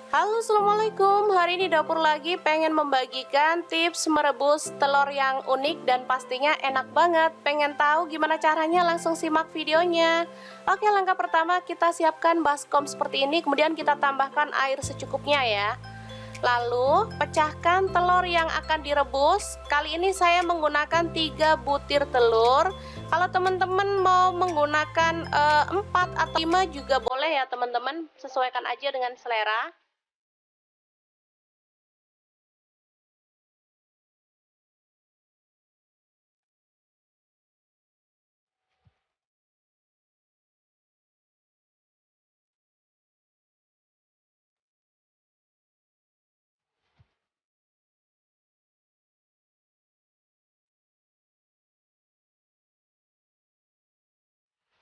Halo, assalamualaikum. Hari ini dapur lagi pengen membagikan tips merebus telur yang unik dan pastinya enak banget. Pengen tahu gimana caranya? Langsung simak videonya. Oke, langkah pertama kita siapkan baskom seperti ini, kemudian kita tambahkan air secukupnya ya. Lalu pecahkan telur yang akan direbus. Kali ini saya menggunakan 3 butir telur. Kalau teman-teman mau menggunakan 4 atau 5 juga boleh ya teman-teman, sesuaikan aja dengan selera.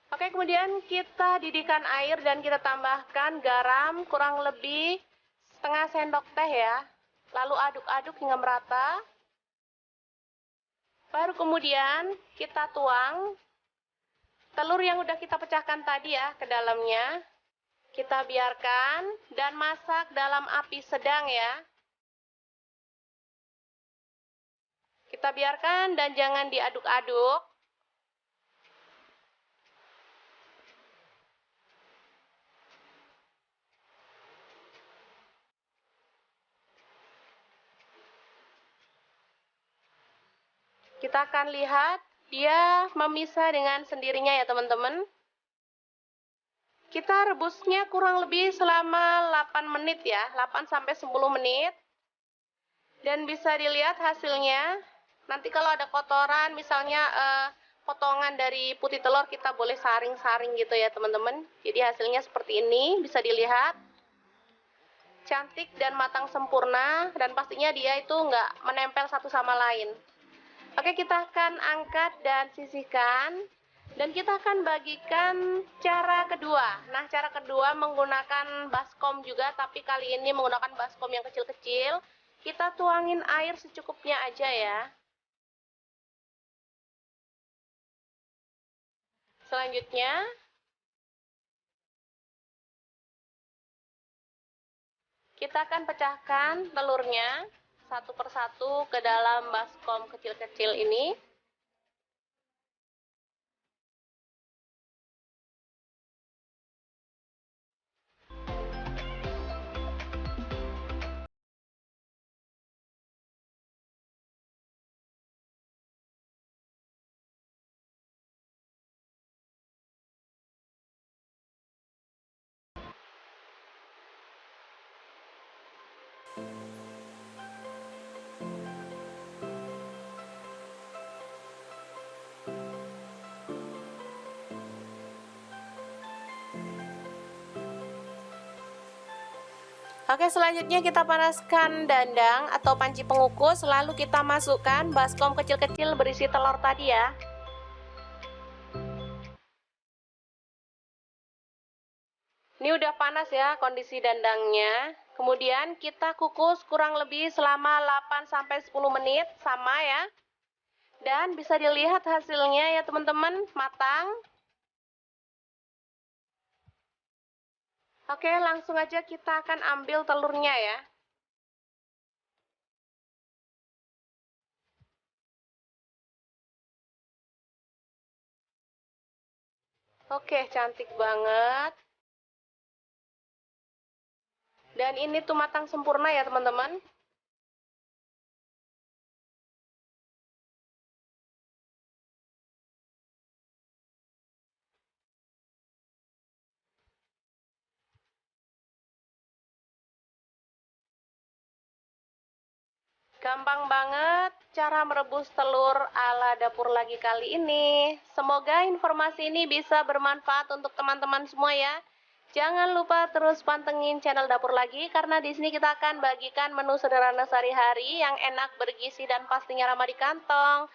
Oke, kemudian kita didihkan air dan kita tambahkan garam kurang lebih setengah sendok teh ya. Lalu aduk-aduk hingga merata. Baru kemudian kita tuang telur yang udah kita pecahkan tadi ya ke dalamnya. Kita biarkan dan masak dalam api sedang ya. Kita biarkan dan jangan diaduk-aduk. Kita akan lihat dia memisah dengan sendirinya ya teman-teman. Kita rebusnya kurang lebih selama 8 menit ya, 8-10 menit. Dan bisa dilihat hasilnya. Nanti kalau ada kotoran, misalnya potongan dari putih telur, kita boleh saring-saring gitu ya teman-teman. Jadi hasilnya seperti ini, bisa dilihat. Cantik dan matang sempurna, dan pastinya dia itu nggak menempel satu sama lain. Oke, kita akan angkat dan sisihkan. Dan kita akan bagikan cara kedua. Nah, cara kedua menggunakan baskom juga, tapi kali ini menggunakan baskom yang kecil-kecil. Kita tuangin air secukupnya aja ya. Selanjutnya, kita akan pecahkan telurnya satu persatu ke dalam baskom kecil-kecil ini. Oke, selanjutnya kita panaskan dandang atau panci pengukus, lalu kita masukkan baskom kecil-kecil berisi telur tadi ya. Ini udah panas ya kondisi dandangnya. Kemudian kita kukus kurang lebih selama 8-10 menit, sama ya. Dan bisa dilihat hasilnya ya teman-teman, matang. Oke, langsung aja kita akan ambil telurnya ya. Oke, cantik banget. Dan ini tuh matang sempurna ya teman-teman. Gampang banget cara merebus telur ala dapur lagi kali ini. Semoga informasi ini bisa bermanfaat untuk teman-teman semua ya. Jangan lupa terus pantengin channel dapur lagi, karena di sini kita akan bagikan menu sederhana sehari-hari yang enak, bergizi, dan pastinya ramah di kantong.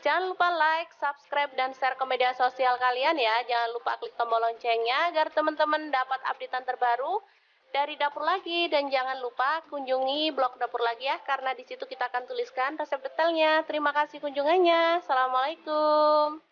Jangan lupa like, subscribe, dan share ke media sosial kalian ya. Jangan lupa klik tombol loncengnya agar teman-teman dapat updatean terbaru dari dapur lagi. Dan jangan lupa kunjungi blog dapur lagi ya, karena di situ kita akan tuliskan resep detailnya. Terima kasih kunjungannya. Assalamualaikum.